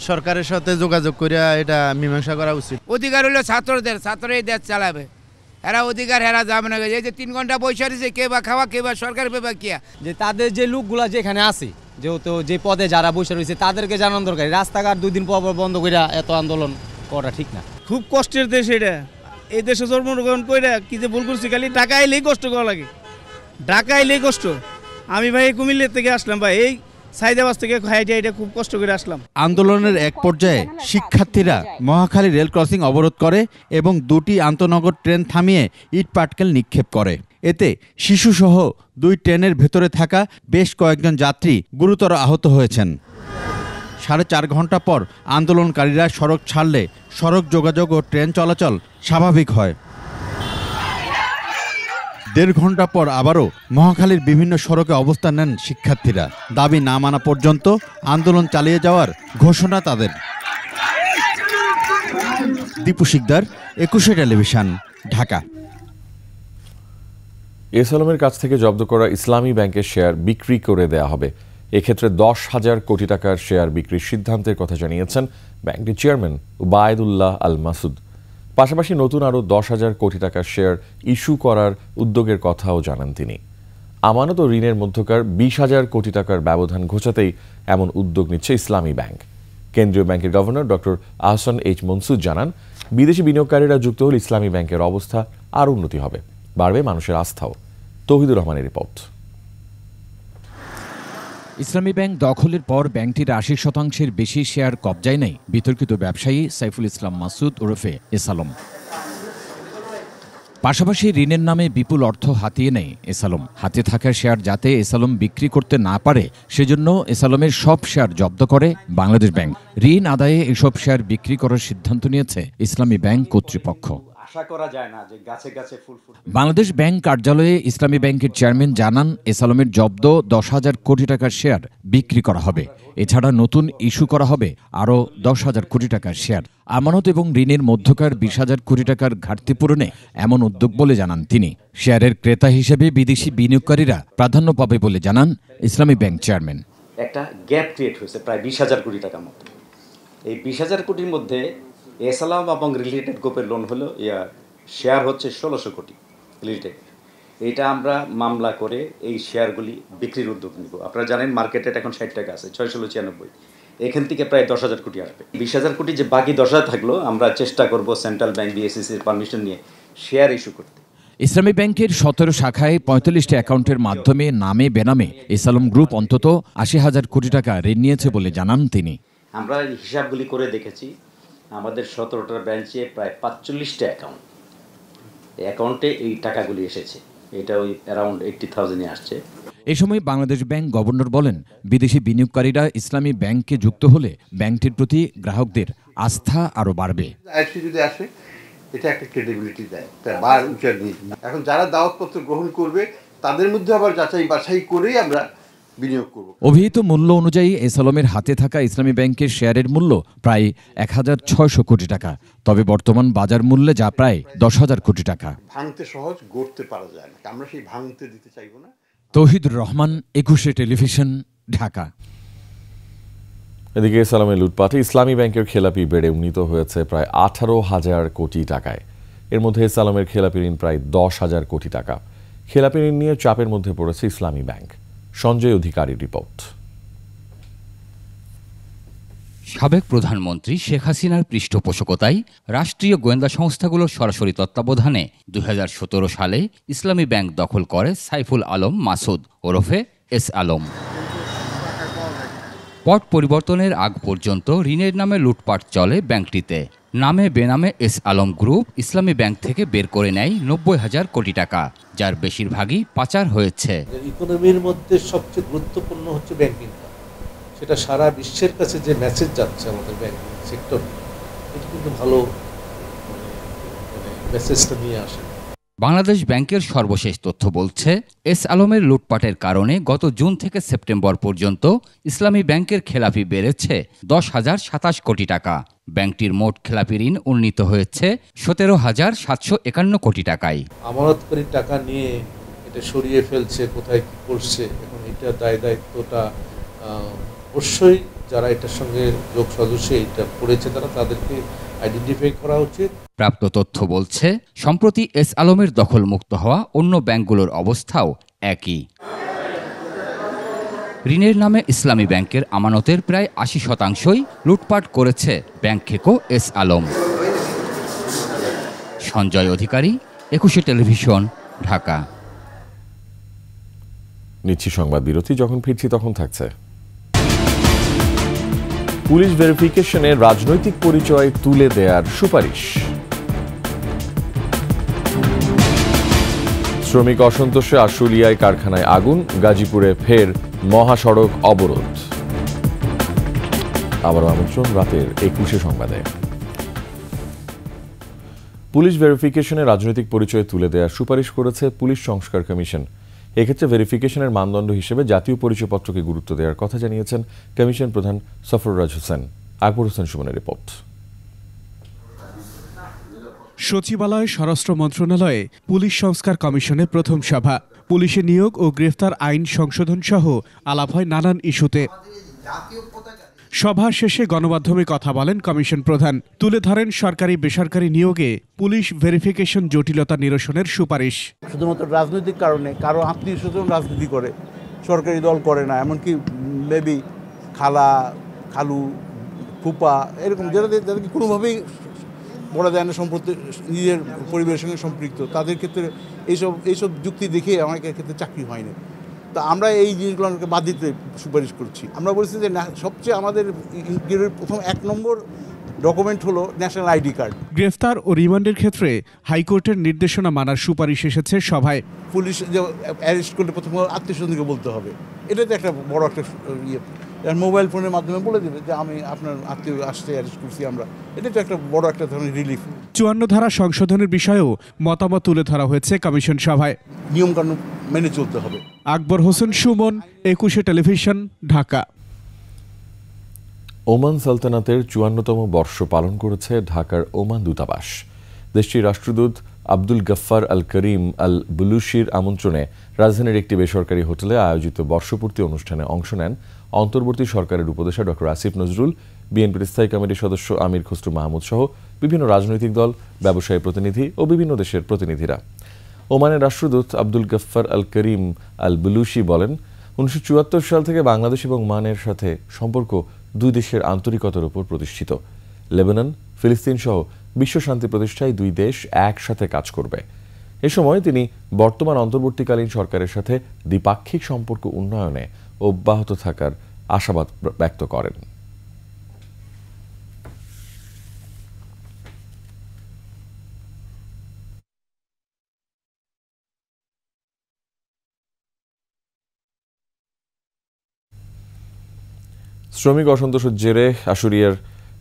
সরকারের সাথে যোগাযোগ করিয়া এটা মীমাংসা করা উচিত। অধিকার হলো ছাত্রদের, ছাত্রই দেশ চালাবে, এরা অধিকার হেরা যাবে না। এই যে 3 ঘন্টা বসে রয়েছে, কে বা খাওয়া, কে বা সরকার পেবা কিয়া, যে তাদের যে লোকগুলা যেখানে আছে, যেহেতু যে পদে যারা বসে রয়েছে তাদেরকে জানানো দরকার। রাস্তাঘাট 2 দিন পর বন্ধ করে এত আন্দোলন করা ঠিক না। খুব কষ্টের দেশ এটা, এই দেশে জন্মগ্রহণ করে কি যে ভুল করছি, খালি ঢাকা এলেই কষ্ট করা লাগে, ঢাকা এলেই কষ্ট। আমি ভাই কুমিল্লা থেকে আসলাম, ভাই এই সাইদাবাস থেকে হাইটা খুব কষ্ট করে আসলাম। আন্দোলনের এক পর্যায়ে শিক্ষার্থীরা মহাখালী রেল ক্রসিং অবরোধ করে এবং 2টি আন্তনগর ট্রেন থামিয়ে ইট পাটকেল নিক্ষেপ করে। এতে শিশুসহ 2 ট্রেনের ভেতরে থাকা বেশ কয়েকজন যাত্রী গুরুতর আহত হয়েছেন। 4.5 ঘন্টা পর আন্দোলনকারীরা সড়ক ছাড়লে সড়ক যোগাযোগ ও ট্রেন চলাচল স্বাভাবিক হয়। 1.5 ঘন্টা পর আবারও মহাখালীর বিভিন্ন সড়কে অবস্থান নেন শিক্ষার্থীরা। দাবি না মানা পর্যন্ত আন্দোলন চালিয়ে যাওয়ার ঘোষণা তাদের। দীপু শিকদার, 21 টেলিভিশন, ঢাকা। এসালমের কাছ থেকে জব্দ করা ইসলামী ব্যাংকের শেয়ার বিক্রি করে দেয়া হবে। এক্ষেত্রে 10,000 কোটি টাকার শেয়ার বিক্রির সিদ্ধান্তের কথা জানিয়েছেন ব্যাংকটির চেয়ারম্যান উবায়দুল্লাহ আল মাসুদ। পাশাপাশি নতুন আরও 10,000 কোটি টাকার শেয়ার ইস্যু করার উদ্যোগের কথাও জানান তিনি। আমানত ও ঋণের মধ্যকার 20,000 কোটি টাকার ব্যবধান ঘোচাতেই এমন উদ্যোগ নিচ্ছে ইসলামী ব্যাংক। কেন্দ্রীয় ব্যাংকের governor doctor Ahsan H Mansur জানান, বিদেশি বিনিয়োগকারীরা যুক্ত হলে ইসলামী ব্যাংকের অবস্থা আরও উন্নতি হবে, বাড়বে মানুষের আস্থাও। তৌহিদুর রহমানের রিপোর্ট। ইসলামী ব্যাংক দখলের পর ব্যাংকটির 80% বেশি শেয়ার কবজায় নেই বিতর্কিত ব্যবসায়ী সাইফুল ইসলাম মাসুদ ওরফে এসালম। পাশাপাশি ঋণের নামে বিপুল অর্থ হাতিয়ে নেয় এসালম। হাতে থাকা শেয়ার যাতে এসালম বিক্রি করতে না পারে সেজন্য এসালমের সব শেয়ার জব্দ করে বাংলাদেশ ব্যাংক। ঋণ আদায়ে এসব শেয়ার বিক্রি করার সিদ্ধান্ত নিয়েছে ইসলামী ব্যাংক কর্তৃপক্ষ। আশা করা যায় না যে গাছে গাছে ফুল ফুটবে। বাংলাদেশ ব্যাংক কার্যালয়ে ইসলামী ব্যাংকের চেয়ারম্যান জানান, এসালমের জব্দ 10,000 কোটি টাকার শেয়ার বিক্রি করা হবে। এছাড়া নতুন ইস্যু করা হবে আরও 10,000 কোটি টাকার শেয়ার। আমানত এবং ঋণের মধ্যকার 20,000 কোটি টাকার ঘাটতি পূরণে এমন উদ্যোগ বলে জানান তিনি। শেয়ারের ক্রেতা হিসেবে বিদেশি বিনিয়োগকারীরা প্রাধান্য পাবে বলে জানান ইসলামী ব্যাংক চেয়ারম্যান। একটা গ্যাপ ক্রিয়েট হয়েছে প্রায় 20,000 কোটি টাকার মতো। এই 20,000 কোটির মধ্যে এসালাম এবং রিলেটেড গ্রুপের লোন হলো শেয়ার হচ্ছে 1600 কোটি রিলেটেড। এইটা আমরা মামলা করে এই শেয়ারগুলি বিক্রির উদ্যোগ নিব। আপনারা জানেন মার্কেট রেট এখন 60 টাকা আছে, 696। এখান থেকে প্রায় 10,000 কোটি আসবে। 20,000 কোটি যে বাকি 10,000 থাকলো, আমরা চেষ্টা করব সেন্ট্রাল ব্যাংক বিএসসিসির পারমিশন নিয়ে শেয়ার ইস্যু করতে। ইসলামী ব্যাংকের 17 শাখায় 45টি অ্যাকাউন্টের মাধ্যমে নামে বেনামে এস আলম গ্রুপ অন্তত 80,000 কোটি টাকা ঋণ নিয়েছে বলে জানান তিনি। আমরা হিসাবগুলি করে দেখেছি, আমাদের 17টা ব্রাঞ্চে প্রায় 45টা অ্যাকাউন্টে এই টাকাগুলি এসেছে। এটা ওই অ্যারাউন্ড 80,000-এ আসছে। এ সময় বাংলাদেশ ব্যাংক গভর্নর বলেন, বিদেশি বিনিয়োগকারীরা ইসলামী ব্যাংকে যুক্ত হলে ব্যাংকটির প্রতি গ্রাহকদের আস্থা আরও বাড়বে। যদি আসে এটা একটা ক্রেডিবিলিটি দেয়, তার বার উঁচা নিয়ে। এখন যারা দাওয়াতপত্র গ্রহণ করবে তাদের মধ্যে আবার যাচাই বাছাই করেই আমরা বিনিয়োগ করব। অভিহিত মূল্য অনুযায়ী এস আলমের হাতে থাকা ইসলামী ব্যাংকের শেয়ারের মূল্য প্রায় 1,600 কোটি টাকা। তবে বর্তমান বাজার মূল্যে যা প্রায় 10,000 কোটি টাকা। ভাঙতে সহজ, গড়তে পারা যায় না, আমরা সেই ভাঙতে দিতে চাইব না। তৌহিদুর রহমান, 21 টেলিভিশন, ঢাকা। এদিকে এস আলমের লুটপাটে ইসলামী ব্যাংকের খেলাপি বেড়ে উন্নীত হয়েছে প্রায় 18,000 কোটি টাকায়। এর মধ্যে এস আলমের খেলাপি ঋণ প্রায় 10,000 কোটি টাকা। খেলাপি ঋণ নিয়ে চাপের মধ্যে পড়েছে ইসলামী ব্যাংক। সঞ্জয় অধিকারীর রিপোর্ট। সাবেক প্রধানমন্ত্রী শেখ হাসিনার পৃষ্ঠপোষকতায় রাষ্ট্রীয় গোয়েন্দা সংস্থাগুলোর সরাসরি তত্ত্বাবধানে 2017 সালে ইসলামী ব্যাংক দখল করে সাইফুল আলম মাসুদ ওরফে এস আলম। পট পরিবর্তনের আগ পর্যন্ত ঋণের নামে লুটপাট চলে ব্যাংকটিতে। নামে বেনামে এস আলম গ্রুপ ইসলামী ব্যাংক থেকে বের করে নেয় 90,000 কোটি টাকা, যার বেশিরভাগই পাচার হয়েছে। ইকোনমির মধ্যে সবচেয়ে গুরুত্বপূর্ণ হচ্ছে ব্যাংকিং, সেটা সারা বিশ্বের কাছে যে মেসেজ যাচ্ছে আমাদের ব্যাংকিং সেক্টর, এটা কিন্তু ভালো মেসেজটা নিয়ে আসে। বাংলাদেশ ব্যাংকের সর্বশেষ তথ্য বলছে, এস আলমের লুটপাটের কারণে গত জুন থেকে সেপ্টেম্বর পর্যন্ত ইসলামী ব্যাংকের খেলাপি বেড়েছে 10,027 কোটি টাকা। ব্যাংকটির মোট খেলাপি ঋণ উন্নীত হয়েছে 17,751 কোটি টাকায়। আমানতকারী টাকা নিয়ে এটা সরিয়ে ফেলছে, কোথায় কি করছে, এখন এটা দায়িত্বটা অবশ্যই যারা এটার সঙ্গে যোগ সদস্য এটা করেছে তাদেরকে আইডেন্টিফাই করা উচিত। প্রাপ্ত তথ্য বলছে, সম্প্রতি এস আলমের দখলমুক্ত হওয়া অন্য ব্যাংকগুলোর অবস্থাও একই। ঋণের নামে ইসলামী ব্যাংকের আমানতের প্রায় 80% লুটপাট করেছে ব্যাংক খেকো এস আলম। সঞ্জয় অধিকারী, 21 টেলিভিশন, ঢাকা। নিচ্ছি সংবাদ বিরতি, যখন ফিরছি তখন থাকছে। পুলিশ ভেরিফিকেশনে রাজনৈতিক পরিচয় তুলে দেওয়ার সুপারিশ। শ্রমিক অসন্তোষে আশুলিয়ায় কারখানায় আগুন, গাজীপুরে ফের মহাসড়ক অবরোধ। আবার আমন্ত্রণ রাতের 21 সংবাদে। পুলিশ ভেরিফিকেশনে রাজনৈতিক পরিচয় তুলে দেওয়ার সুপারিশ করেছে পুলিশ সংস্কার কমিশন। এক্ষেত্রে ভেরিফিকেশনের মানদণ্ড হিসেবে জাতীয় পরিচয়পত্রকে গুরুত্ব দেওয়ার কথা জানিয়েছেন কমিশন প্রধান সফররাজ হোসেন। আকবর হোসেন সুমনের রিপোর্ট। সচিবালয়, স্বরাষ্ট্র মন্ত্রণালয়ে পুলিশ সংস্কার কমিশনের প্রথম সভা। পুলিশে নিয়োগ ও গ্রেফতার আইন সংশোধন সহ আলাপ হয় নানান ইস্যুতে। সভা শেষে গণমাধ্যমে কথা বলেন কমিশন প্রধান। তুলে ধরেন সরকারি বেসরকারি নিয়োগে পুলিশ ভেরিফিকেশন জটিলতা নিরসনের সুপারিশ। শুধুমাত্র রাজনৈতিক কারণে কারো আত্মীয় স্বজন রাজনীতি করে, সরকারি দল করে না, এমনকি মেবি খালা, খালু, ফুপা, এরকম যাদেরকে কোনোভাবেই বলা যায় না সম্পর্কে নিজের পরিবারের সঙ্গে সম্পৃক্ত, তাদের ক্ষেত্রে এইসব যুক্তি দেখে অনেকের ক্ষেত্রে চাকরি হয়নি। তা আমরা এই জিনিসগুলোকে বাদ দিতে সুপারিশ করছি। আমরা বলছি যে সবচেয়ে আমাদের প্রথম 1 নম্বর ডকুমেন্ট হলো ন্যাশনাল আইডি কার্ড। গ্রেফতার ও রিমান্ডের ক্ষেত্রে হাইকোর্টের নির্দেশনা মানার সুপারিশ এসেছে সভায়। পুলিশ যে অ্যারেস্ট করলে প্রথম আত্মীয় স্বজনকে বলতে হবে, এটা তো একটা বড় একটা ইয়ে। মোবাইল ফোনের মাধ্যমে বলে দেবে যে আমি আপনার আত্মীয় আসতে অ্যারেস্ট করছি আমরা, এটা তো একটা বড় একটা ধরনের রিলিফ। 54 ধারা সংশোধনের বিষয়েও মতামত তুলে ধরা হয়েছে কমিশন সভায়। নিয়মকানুন মেনে চলতে হবে। আকবর হোসেন সুমন, 21 টেলিভিশন, ঢাকা। ওমান সালতানাতের 54তম বর্ষ পালন করেছে ঢাকার ওমান দূতাবাস। দেশটির রাষ্ট্রদূত আব্দুল গফফার আল করিম আল বুলুশির আমন্ত্রণে রাজধানীর একটি বেসরকারি হোটেলে আয়োজিত বর্ষপূর্তি অনুষ্ঠানে অংশ নেন অন্তর্বর্তী সরকারের উপদেষ্টা ডক্টর আসিফ নজরুল, বিএনপির স্থায়ী কমিটির সদস্য আমির খসরু মাহমুদ সহ বিভিন্ন রাজনৈতিক দল, ব্যবসায়ী প্রতিনিধি ও বিভিন্ন দেশের প্রতিনিধিরা। ওমানের রাষ্ট্রদূত আব্দুল গফফার আল করিম আল বুলুশি বলেন, 1974 সাল থেকে বাংলাদেশ এবং ওমানের সাথে সম্পর্ক দুই দেশের আন্তরিকতার উপর প্রতিষ্ঠিত। লেবানন, ফিলিস্তিন সহ বিশ্ব শান্তি প্রতিষ্ঠায় দুই দেশ একসাথে কাজ করবে। এ সময় তিনি বর্তমান অন্তর্বর্তীকালীন সরকারের সাথে দ্বিপাক্ষিক সম্পর্ক উন্নয়নে অব্যাহত থাকার আশাবাদ ব্যক্ত করেন। শ্রমিক অসন্তোষের জেরে আশুলিয়ার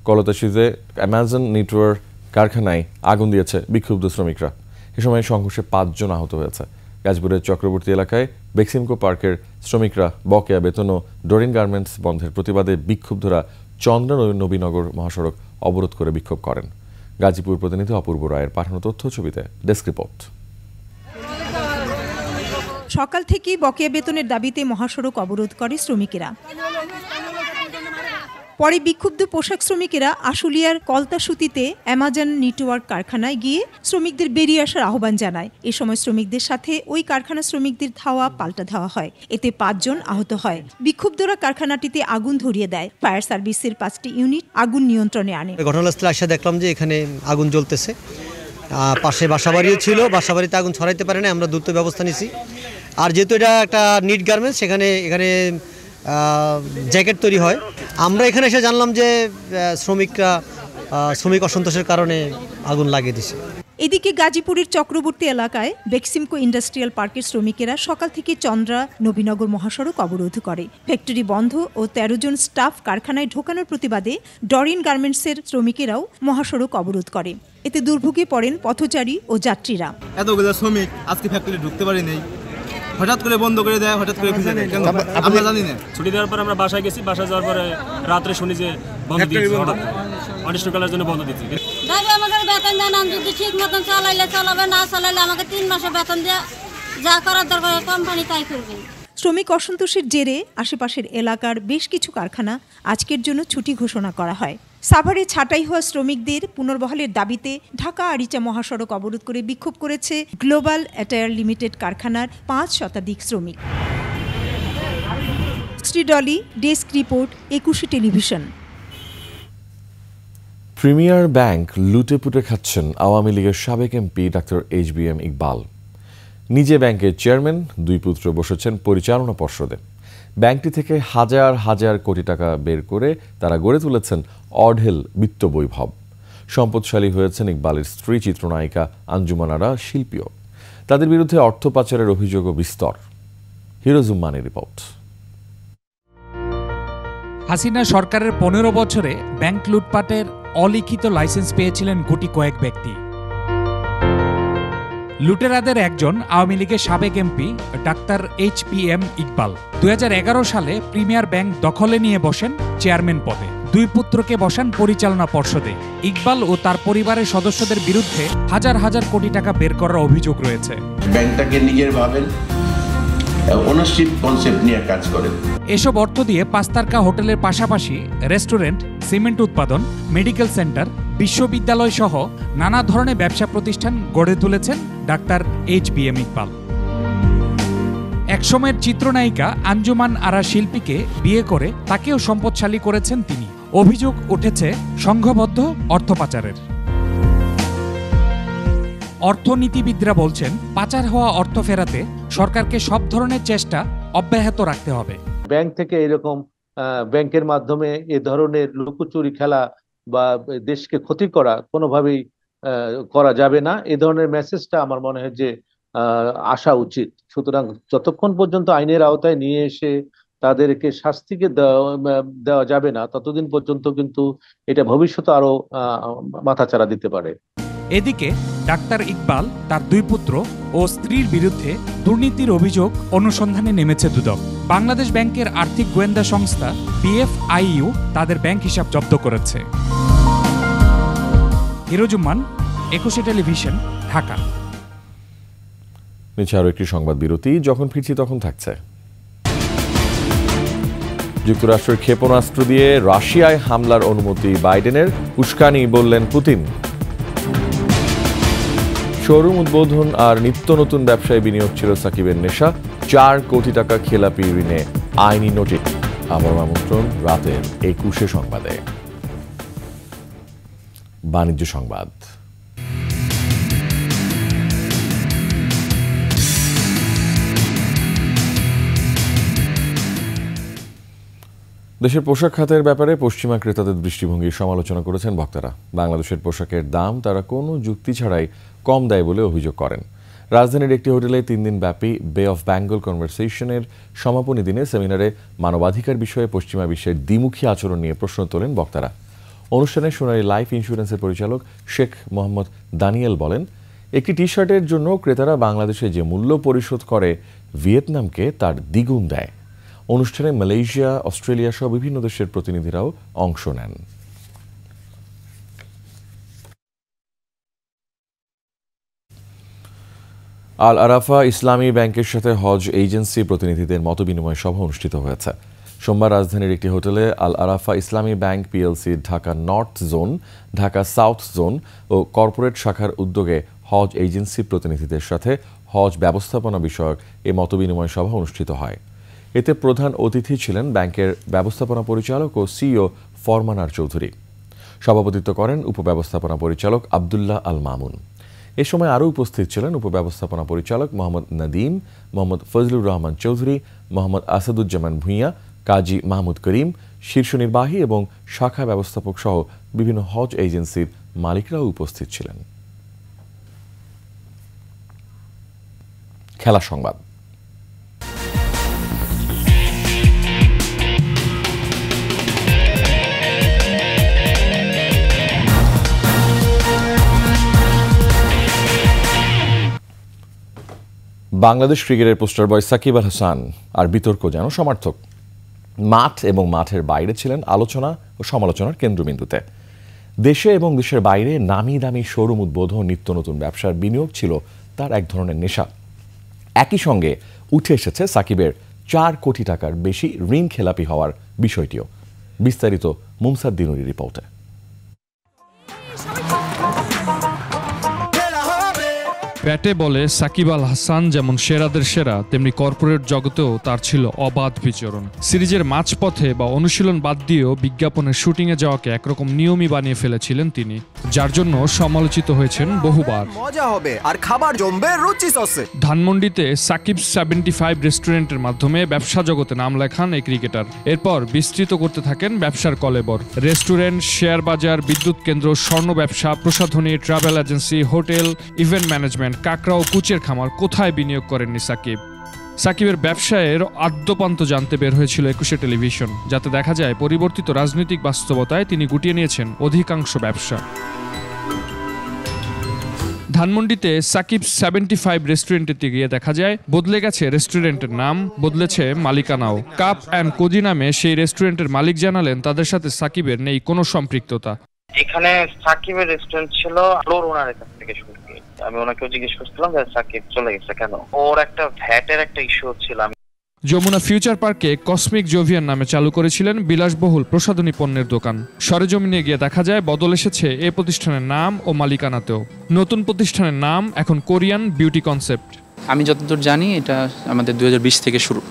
কলতাশিজে অ্যামাজন নেটওয়ার্ক কারখানায় আগুন দিয়েছে বিক্ষুব্ধ শ্রমিকরা। এ সময় সংঘর্ষে ৫ জন আহত হয়েছে। গাজীপুরের চক্রবর্তী এলাকায় বেক্সিমকো পার্কের শ্রমিকরা বকেয়া বেতন ও ডরিন গার্মেন্টস বন্ধের প্রতিবাদে বিক্ষুব্ধরা চন্দ্র নবীনগর মহাসড়ক অবরোধ করে বিক্ষোভ করেন। গাজীপুর প্রতিনিধি অপূর্ব রায়ের পাঠানো তথ্য ছবিতে ডেস্ক রিপোর্ট। সকাল থেকেই বকেয়া বেতনের দাবিতে মহাসড়ক অবরোধ করে শ্রমিকেরা। পরে বিক্ষুব্ধ পোশাক শ্রমিকেরা আশুলিয়ার কলতাসুতিতে অ্যামাজন নেটওয়ার্ক কারখানায় গিয়ে শ্রমিকদের বেরিয়ে আসার আহ্বান জানায়। এ সময় শ্রমিকদের সাথে ওই কারখানা শ্রমিকদের ধাওয়া পাল্টা ধাওয়া হয়। এতে ৫ জন আহত হয়। বিক্ষুব্ধরা কারখানাটিতে আগুন ধরিয়ে দেয়। ফায়ার সার্ভিসের 5টি ইউনিট আগুন নিয়ন্ত্রণে আনে। ঘটনাস্থলে এসে দেখলাম যে এখানে আগুন জ্বলতেছে। পাশে বাসাবাড়িও ছিল, বাসাবাড়িতে আগুন ছড়াইতে পারে না, আমরা দ্রুত ব্যবস্থা নিছি। আর যেহেতু এটা একটা নিট গার্মেন্টস, এখানে জ্যাকেট তৈরি হয়। আমরা এখানে এসে জানলাম যে শ্রমিক অসন্তোষের কারণে আগুন লাগিয়ে দিছে। এদিকে গাজীপুরের চক্রবর্তী এলাকায় বেক্সিমকো ইন্ডাস্ট্রিয়াল পার্কের শ্রমিকেরা সকাল থেকে চন্দ্রা নবীনগর মহাসড়ক অবরোধ করে। ফ্যাক্টরি বন্ধ ও 13 জন স্টাফ কারখানায় ঢোকানোর প্রতিবাদে ডরিন গার্মেন্টসের শ্রমিকেরাও মহাসড়ক অবরোধ করে। এতে দুর্ভোগে পড়েন পথচারী ও যাত্রীরা। এতগুলো শ্রমিক আজকে ফ্যাক্টরি ঢুকতে পারি নাই, হঠাৎ করে বন্ধ করে দেয়, হঠাৎ করে খুঁজে দেয়, কেন আমরা জানি না। ছুটি দেওয়ার পর আমরা বাসায় গেছি, বাসায় যাওয়ার পরে রাত্রে শুনি যে বন্ধ দিয়েছে, অনিষ্টকালের জন্য বন্ধ দিয়েছে। দাবি আমাদের বেতন দেন, যদি ঠিক মতন চালাইলে চালাবে, না চালাইলে আমাকে 3 মাসে বেতন দিয়ে যা করার দরকার কোম্পানি তাই করবে। শ্রমিক অসন্তোষের জেরে আশেপাশের এলাকার বেশ কিছু কারখানা আজকের জন্য ছুটি ঘোষণা করা হয়। সাভারে ছাঁটাই হওয়া শ্রমিকদের পুনর্বহালের দাবিতে ঢাকা আরিচা মহাসড়ক অবরোধ করে বিক্ষোভ করেছে গ্লোবাল অ্যাটায়ার লিমিটেড কারখানার 5 শতাধিক শ্রমিক। শ্রীডলি, desk report, 21 television. Premier Bank লুটে পুটে খাচ্ছেন আওয়ামী লীগের সাবেক এমপি ডাক্তার HBM ইকবাল। নিজে ব্যাংকের চেয়ারম্যান, 2 পুত্র বসেছেন পরিচালনা পর্ষদে। ব্যাংকটি থেকে হাজার হাজার কোটি টাকা বের করে তারা গড়ে তুলেছেন অঢেল বিত্ত বৈভব। সম্পদশালী হয়েছেন ইকবালের স্ত্রী চিত্রনায়িকা আঞ্জুমান আরা শিল্পীও। তাদের বিরুদ্ধে অর্থ পাচারের অভিযোগও বিস্তর। হিরোজুম্মানের রিপোর্ট। হাসিনা সরকারের 15 বছরে ব্যাংক লুটপাটের অলিখিত লাইসেন্স পেয়েছিলেন গুটি কয়েক ব্যক্তি। লুটেরাদের একজন আওয়ামী লীগের সাবেক এমপি ডাক্তার HBM ইকবাল 2011 সালে প্রিমিয়ার ব্যাংক দখলে নিয়ে বসেন চেয়ারম্যান পদে। 2 পুত্রকে বসান পরিচালনা পর্ষদে। ইকবাল ও তার পরিবারের সদস্যদের বিরুদ্ধে হাজার হাজার কোটি টাকা বের করার অভিযোগ রয়েছে। ব্যাংকটাকে নিজের ভাবেন, ওনারশিপ কনসেপ্ট নিয়ে কাজ করেন। এসব অর্থ দিয়ে 5 তারকা হোটেলের পাশাপাশি রেস্টুরেন্ট, সিমেন্ট উৎপাদন, মেডিকেল সেন্টার, বিশ্ববিদ্যালয় সহ নানা ধরনের ব্যবসা প্রতিষ্ঠান গড়ে তুলেছেন ডাক্তার HBM ইকবাল। একসময়ের চিত্রনায়িকা আঞ্জুমান আরা শিল্পীকে বিয়ে করে তাকেও সম্পদশালী করেছেন তিনি। অভিযোগ উঠেছে সংঘবদ্ধ অর্থ পাচারের। অর্থনীতিবিদরা বলছেন, পাচার হওয়া অর্থ ফেরাতে সরকারকে সব ধরনের চেষ্টা অব্যাহত রাখতে হবে। ব্যাংক থেকে এরকম ব্যাংকের মাধ্যমে এ ধরনের লুকোচুরি খেলা বা দেশকে ক্ষতি করা কোনোভাবেই করা যাবে না। এ ধরনের মেসেজটা আমার মনে হয় যে আসা উচিত। সুতরাং যতক্ষণ পর্যন্ত আইনের আওতায় নিয়ে এসে তাদেরকে শাস্তিকে দেওয়া যাবে না, ততদিন পর্যন্ত কিন্তু এটা ভবিষ্যতে আরো মাথাচাড়া দিতে পারে। এদিকে ডাক্তার ইকবাল, তার 2 পুত্র ও স্ত্রীর বিরুদ্ধে দুর্নীতির অভিযোগ অনুসন্ধানে নেমেছে দুদক। বাংলাদেশ ব্যাংকের আর্থিক গোয়েন্দা সংস্থা BFIU তাদের ব্যাংক হিসাব জব্দ করেছে। হিরোজুম্মান, 21 টেলিভিশন, ঢাকা। নিচে আরো একটি সংবাদ বিরতি, যখন ফিরছি তখন থাকছে। যুক্তরাষ্ট্রের ক্ষেপণাস্ত্র দিয়ে রাশিয়ায় হামলার অনুমতি বাইডেনের, উস্কানি বললেন পুতিন। শোরুম উদ্বোধন আর নিত্য নতুন ব্যবসায় বিনিয়োগ ছিল সাকিবের নেশা। 4 কোটি টাকা খেলাপি ঋণে আইনি নোটিশ। আবার আমন্ত্রণ রাতের 21 সংবাদে। বাণিজ্য সংবাদ। দেশের পোশাক খাতের ব্যাপারে পশ্চিমা ক্রেতাদের দৃষ্টিভঙ্গির সমালোচনা করেছেন বক্তারা। বাংলাদেশের পোশাকের দাম তারা কোনো যুক্তি ছাড়াই কম দেয় বলে অভিযোগ করেন। রাজধানীর একটি হোটেলে 3 দিন ব্যাপী বে অফ বেঙ্গল কনভারসেশনের সমাপনী দিনে সেমিনারে মানবাধিকার বিষয়ে পশ্চিমা বিশ্বের দ্বিমুখী আচরণ নিয়ে প্রশ্ন তোলেন বক্তারা। অনুষ্ঠানে সোনালী লাইফ ইন্স্যুরেন্সের পরিচালক শেখ মোহাম্মদ দানিয়েল বলেন, একটি টি শার্টের জন্য ক্রেতারা বাংলাদেশে যে মূল্য পরিশোধ করে ভিয়েতনামকে তার দ্বিগুণ দেয়। অনুষ্ঠানে মালয়েশিয়া, অস্ট্রেলিয়া সহ বিভিন্ন দেশের প্রতিনিধিরাও অংশ নেন। আল আরাফা ইসলামী ব্যাংকের সাথে হজ এজেন্সি প্রতিনিধিদের মতবিনিময় সভা অনুষ্ঠিত হয়েছে। সোমবার রাজধানীর একটি হোটেলে Al Arafah Islami Bank PLC Dhaka north zone, Dhaka south zone ও কর্পোরেট শাখার উদ্যোগে হজ এজেন্সি প্রতিনিধিদের সাথে হজ ব্যবস্থাপনা বিষয়ক এ মতবিনিময় সভা অনুষ্ঠিত হয়। এতে প্রধান অতিথি ছিলেন ব্যাংকের ব্যবস্থাপনা পরিচালক ও সিইও ফরমান চৌধুরী। সভাপতিত্ব করেন উপব্যবস্থাপনা পরিচালক আব্দুল্লাহ আল মামুন। এ সময় আরও উপস্থিত ছিলেন উপব্যবস্থাপনা পরিচালক মোহাম্মদ নাদিম, মোহাম্মদ ফজলুর রহমান চৌধুরী, মোহাম্মদ আসাদুজ্জামান ভূঁইয়া, কাজী মাহমুদ করিম, শীর্ষ নির্বাহী এবং শাখা ব্যবস্থাপক সহ বিভিন্ন হজ এজেন্সির মালিকরাও উপস্থিত ছিলেন। খেলা সংবাদ। বাংলাদেশ ক্রিকেটের পোস্টার বয় সাকিব আল হাসান আর বিতর্ক যেন সমার্থক। মাঠ এবং মাঠের বাইরে ছিলেন আলোচনা ও সমালোচনার কেন্দ্রবিন্দুতে। দেশে এবং দেশের বাইরে নামি দামি শোরুম উদ্বোধন, নিত্য নতুন ব্যবসার বিনিয়োগ ছিল তার এক ধরনের নেশা। একই সঙ্গে উঠে এসেছে সাকিবের 4 কোটি টাকার বেশি ঋণ খেলাপি হওয়ার বিষয়টিও। বিস্তারিত মুমসাদ দিনুরির রিপোর্টে। ব্যাটে বলে সাকিব আল হাসান যেমন সেরাদের সেরা, তেমনি কর্পোরেট জগতেও তার ছিল অবাধ বিচরণ। সিরিজের মাঝপথে বা অনুশীলন বাদ দিয়েও বিজ্ঞাপনের শুটিংয়ে যাওয়াকে একরকম নিয়মই বানিয়ে ফেলেছিলেন তিনি, যার জন্য সমালোচিত হয়েছেন বহুবার। মজা হবে আর খাবার জমবে রুচি সসে। ধানমন্ডিতে সাকিব 75 রেস্টুরেন্টের মাধ্যমে ব্যবসা জগতে নাম লেখান এই ক্রিকেটার। এরপর বিস্তৃত করতে থাকেন ব্যবসার কলেবর। রেস্টুরেন্ট, শেয়ার বাজার, বিদ্যুৎ কেন্দ্র, স্বর্ণ ব্যবসা, প্রসাধনী, travel agency, hotel, event management, কাকড়া ও কুচের খামার, কোথায় বিনিয়োগ করেননি সাকিব? সাকিবের ব্যবসায়ের আদ্যপান্ত জানতে বের হয়েছিল 21 টেলিভিশন, যাতে দেখা যায় পরিবর্তিত রাজনৈতিক বাস্তবতায় তিনি গুটিয়ে নিয়েছেন অধিকাংশ ব্যবসা। ধানমন্ডিতে সাকিব 75 রেস্টুরেন্টে গিয়ে দেখা যায় বদলে গেছে রেস্টুরেন্টের নাম, বদলেছে মালিকানাও। কাপ অ্যান্ড কোজি নামে সেই রেস্টুরেন্টের মালিক জানালেন তাদের সাথে সাকিবের নেই কোনো সম্পৃক্ততা। এখানে সাকিবের রেস্টুরেন্ট ছিল ফ্লোর ওনারের কাছ থেকে শুরু। আমি ওনাকে জিজ্ঞেস করছিলাম যে সাকিব চলে গেছে কেন, ওর একটা ভ্যাটের একটা ইস্যু হচ্ছিল। যমুনা ফিউচার পার্কে কসমিক জোভিয়ান নামে চালু করেছিলেন বিলাসবহুল প্রসাধনী পণ্যের দোকান। সরেজমিনে গিয়ে দেখা যায় বদল এসেছে এ প্রতিষ্ঠানের নাম ও মালিকানাতেও। নতুন প্রতিষ্ঠানের নাম এখন কোরিয়ান বিউটি কনসেপ্ট। আমি যতদূর জানি এটা আমাদের 2020 থেকে শুরু,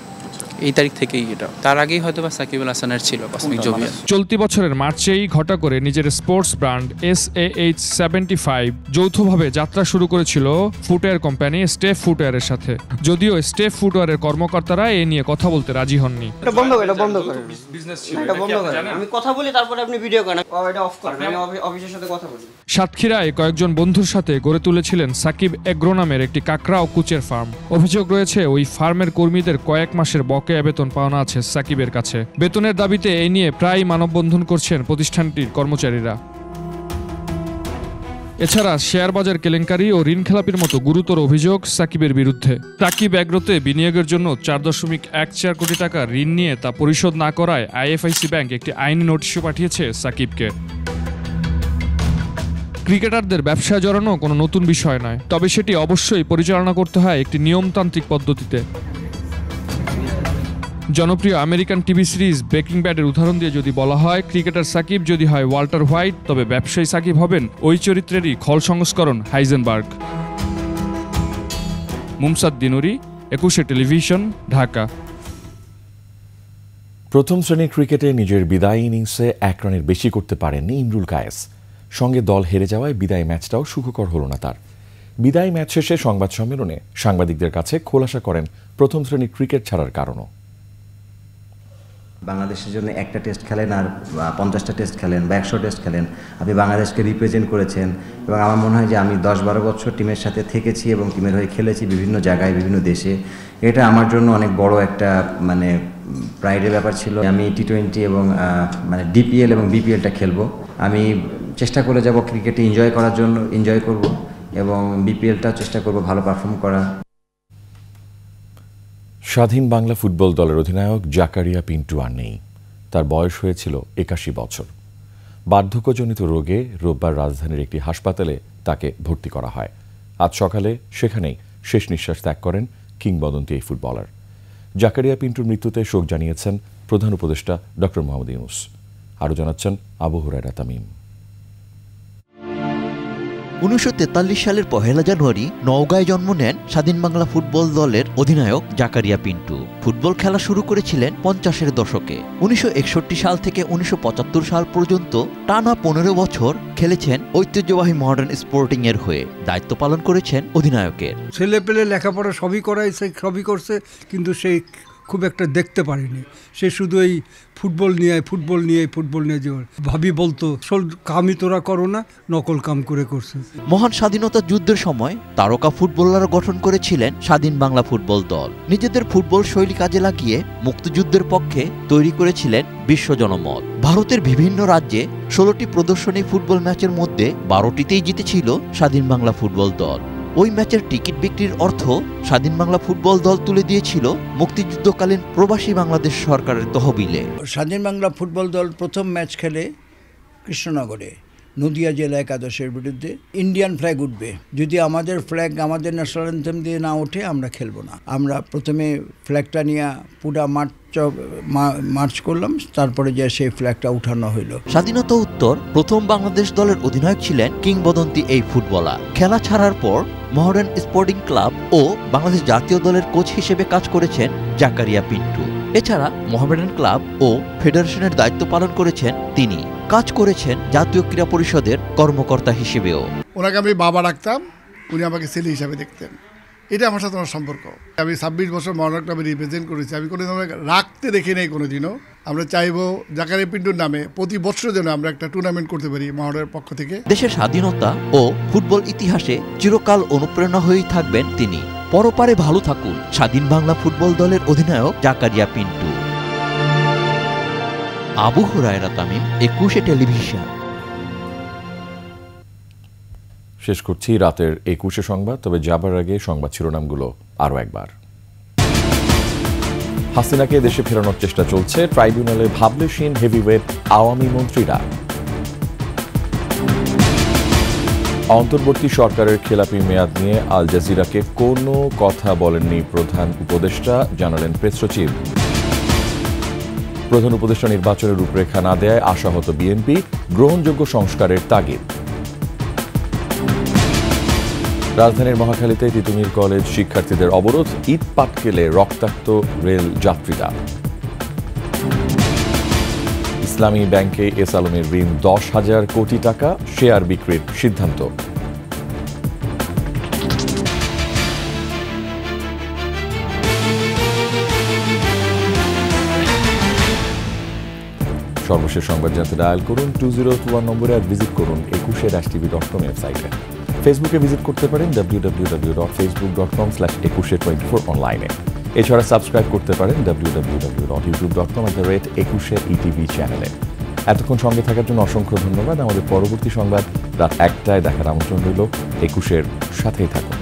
এই তারিখ থেকেই এটা। তার আগেই হয়তো বা সাকিব আল হাসানের ছিল কসমিক জোভিয়ান। চলতি বছরের মার্চেই ঘটা করে নিজের স্পোর্টস ব্র্যান্ড SAH 75 যৌথভাবে যাত্রা শুরু করেছিল ফুটওয়্যার কোম্পানি স্টেপ ফুটওয়্যারের সাথে। যদিও স্টেপ ফুটওয়্যারের কর্মকর্তারা এ নিয়ে কথা বলতে রাজি হননি। এটা বন্ধ করেন। বিজনেস ছিল, এটা বন্ধ করেন। আমি কথা বলি তারপরে আপনি ভিডিও করেন, এটা অফ করেন। আমি অফিসের সাথে কথা বলি। সাতক্ষীরায় কয়েকজন বন্ধুর সাথে গড়ে তুলেছিলেন সাকিব এগ্রো নামের একটি কাকড়া ও কুচের ফার্ম। অভিযোগ রয়েছে ওই ফার্মের কর্মীদের কয়েক মাসের বকেয়া বেতন পাওনা আছে সাকিবের কাছে। বেতনের দাবিতে এই নিয়ে প্রায় মানববন্ধন করছেন প্রতিষ্ঠানটির কর্মচারীরা। এছাড়া শেয়ার বাজার কেলেঙ্কারি ও ঋণ খেলাপির মতো গুরুতর অভিযোগ সাকিবের বিরুদ্ধে। সাকিব এগ্রোতে বিনিয়োগের জন্য 4.14 কোটি টাকা ঋণ নিয়ে তা পরিশোধ না করায় IFIC ব্যাংক একটি আইনি নোটিশও পাঠিয়েছে সাকিবকে। ক্রিকেটারদের ব্যবসায় জড়ানো কোনো নতুন বিষয় নয়, তবে সেটি অবশ্যই পরিচালনা করতে হয় একটি নিয়মতান্ত্রিক পদ্ধতিতে। জনপ্রিয় আমেরিকান টিভি সিরিজ ব্রেকিং ব্যাডের উদাহরণ দিয়ে যদি বলা হয়, ক্রিকেটার সাকিব যদি হয় ওয়াল্টার হোয়াইট, তবে ব্যবসায়ী সাকিব হবেন ওই চরিত্রেরই খল সংস্করণ হাইজেনবার্গ। মুমসাদ দিনুরি, 21 টেলিভিশন, ঢাকা। প্রথম শ্রেণীর ক্রিকেটে নিজের বিদায়ী ইনিংসে 1 রানের বেশি করতে পারেননি ইমরুল কায়েস। সঙ্গে দল হেরে যাওয়ায় বিদায়ী ম্যাচটাও সুখকর হল না তার। বিদায়ী ম্যাচ শেষে সংবাদ সম্মেলনে সাংবাদিকদের কাছে খোলাসা করেন প্রথম শ্রেণীর ক্রিকেট ছাড়ার কারণও। বাংলাদেশের জন্য একটা টেস্ট খেলেন আর 50টা টেস্ট খেলেন বা 100 টেস্ট খেলেন, আপনি বাংলাদেশকে রিপ্রেজেন্ট করেছেন এবং আমার মনে হয় যে আমি 10-12 বছর টিমের সাথে থেকেছি এবং টিমের হয়ে খেলেছি বিভিন্ন জায়গায় বিভিন্ন দেশে। এটা আমার জন্য অনেক বড় একটা মানে প্রাইডের ব্যাপার ছিল। আমি T20 এবং মানে DPL এবং BPLটা খেলবো। আমি চেষ্টা করে যাব ক্রিকেটে এনজয় করার জন্য, এনজয় করব এবং BPLটাও চেষ্টা করব ভালো পারফর্ম করা। স্বাধীন বাংলা ফুটবল দলের অধিনায়ক জাকারিয়া পিন্টু আর নেই। তার বয়স হয়েছিল 81 বছর। বার্ধক্যজনিত রোগে রোববার রাজধানীর একটি হাসপাতালে তাকে ভর্তি করা হয়। আজ সকালে সেখানেই শেষ নিঃশ্বাস ত্যাগ করেন কিংবদন্তি এই ফুটবলার। জাকারিয়া পিন্টুর মৃত্যুতে শোক জানিয়েছেন প্রধান উপদেষ্টা ডক্টর মোহাম্মদ ইউনূস। আরও জানাচ্ছেন আবু হুরায়রা তামিম। 1943 সালের 1 জানুয়ারি নওগাঁয় জন্ম নেন স্বাধীন বাংলা ফুটবল দলের অধিনায়ক জাকারিয়া পিন্টু। ফুটবল খেলা শুরু করেছিলেন 50-এর দশকে। 1961 সাল থেকে 1975 সাল পর্যন্ত টানা 15 বছর খেলেছেন ঐতিহ্যবাহী মডার্ন স্পোর্টিং এর হয়ে। দায়িত্ব পালন করেছেন অধিনায়কের। ছেলে পেলে লেখাপড়া সবই করাইছে, সবই করছে, কিন্তু সেই খুব একটা দেখতে পারিনি। সে শুধু এই ফুটবল নিয়ে ভাবি বলতো কামই তোরা করো না, নকল কাম করে করছে। মহান স্বাধীনতা যুদ্ধের সময় তারকা ফুটবলার গঠন করেছিলেন স্বাধীন বাংলা ফুটবল দল। নিজেদের ফুটবল শৈলী কাজে লাগিয়ে মুক্তিযুদ্ধের পক্ষে তৈরি করেছিলেন বিশ্ব জনমত। ভারতের বিভিন্ন রাজ্যে 16টি প্রদর্শনী ফুটবল ম্যাচের মধ্যে 12টিতেই জিতেছিল স্বাধীন বাংলা ফুটবল দল। ওই ম্যাচের টিকিট বিক্রির অর্থ স্বাধীন বাংলা ফুটবল দল তুলে দিয়েছিল মুক্তিযুদ্ধকালীন প্রবাসী বাংলাদেশ সরকারের তহবিলে। স্বাধীন বাংলা ফুটবল দল প্রথম ম্যাচ খেলে কৃষ্ণনগরে নদিয়া জেলা একাদশের বিরুদ্ধে। ইন্ডিয়ান ফ্ল্যাগ উঠবে, যদি আমাদের ফ্ল্যাগ আমাদের ন্যাশনাল অ্যানথেম দিয়ে না ওঠে আমরা খেলবো না। আমরা প্রথমে ফ্ল্যাগটা নিয়ে পুরা মার্চ করলাম, তারপরে যে সেই ফ্ল্যাগটা উঠানো হইল। স্বাধীনতা উত্তর প্রথম বাংলাদেশ দলের অধিনায়ক ছিলেন কিংবদন্তি এই ফুটবলার। খেলা ছাড়ার পর মডার্ন স্পোর্টিং ক্লাব ও বাংলাদেশ জাতীয় দলের কোচ হিসেবে কাজ করেছেন জাকারিয়া পিন্টু। এছাড়া মোহামেডান ক্লাব ও ফেডারেশনের দায়িত্ব পালন করেছেন তিনি। কাজ করেছেন জাতীয় ক্রীড়া পরিষদের কর্মকর্তা হিসেবেও। ওনাকে আমি বাবা ডাকতাম, উনি আমাকে ছেলে হিসাবে দেখতেন। এটা আমার সাথে আমার সম্পর্ক। আমি 26 বছর মহানগর ক্লাবে রিপ্রেজেন্ট করেছি। আমি কোনো রাখতে দেখি নাই কোনোদিনও। আমরা চাইবো জাকারিয়া পিন্টুর নামে প্রতি বছর যেন আমরা একটা টুর্নামেন্ট করতে পারি মহানগরের পক্ষ থেকে। দেশের স্বাধীনতা ও ফুটবল ইতিহাসে চিরকাল অনুপ্রেরণা হয়েই থাকবেন তিনি। পরপারে ভালো থাকুন স্বাধীন বাংলা ফুটবল দলের অধিনায়ক জাকারিয়া পিন্টু। আবু হুরায়রা তামিম, 21 টেলিভিশন। শেষ করছি রাতের 21 সংবাদ, তবে যাবার আগে সংবাদ শিরোনামগুলো আরও একবার। হাসিনাকে দেশে ফেরানোর চেষ্টা চলছে, ট্রাইব্যুনালে ভাবলেশীন হেভিওয়েট আওয়ামী মন্ত্রীরা। অন্তর্বর্তী সরকারের খেলাপি মেয়াদ নিয়ে আল জাজিরাকে কোনো কথা বলেননি প্রধান উপদেষ্টা, জানালেন প্রেস সচিব। প্রধান উপদেষ্টা নির্বাচনের রূপরেখা না দেয় আশাহত বিএনপি, গ্রহণযোগ্য সংস্কারের তাগিদ। রাজধানীর মহাখালীতে তিতুমির কলেজ শিক্ষার্থীদের অবরোধ, ইট পাটকেলে রক্তাক্ত রেল যাত্রীরা। ইসলামী ব্যাংকে এস আলমের ঋণ 10,000 কোটি টাকা, শেয়ার বিক্রির সিদ্ধান্ত। সর্বশেষ সংবাদ জানতে ডায়াল করুন 2021 নম্বরে আর ভিজিট করুন 21-tv.com ওয়েবসাইটে। ফেসবুকে ভিজিট করতে পারেন www.facebook.com/2124 অনলাইনে। এছাড়া সাবস্ক্রাইব করতে পারেন www.youtube.com/21etv চ্যানেলে। এতক্ষণ সঙ্গে থাকার জন্য অসংখ্য ধন্যবাদ। আমাদের পরবর্তী সংবাদ রাত 1টায় দেখার আমন্ত্রণ রইল। 21-এর সাথেই থাকুন।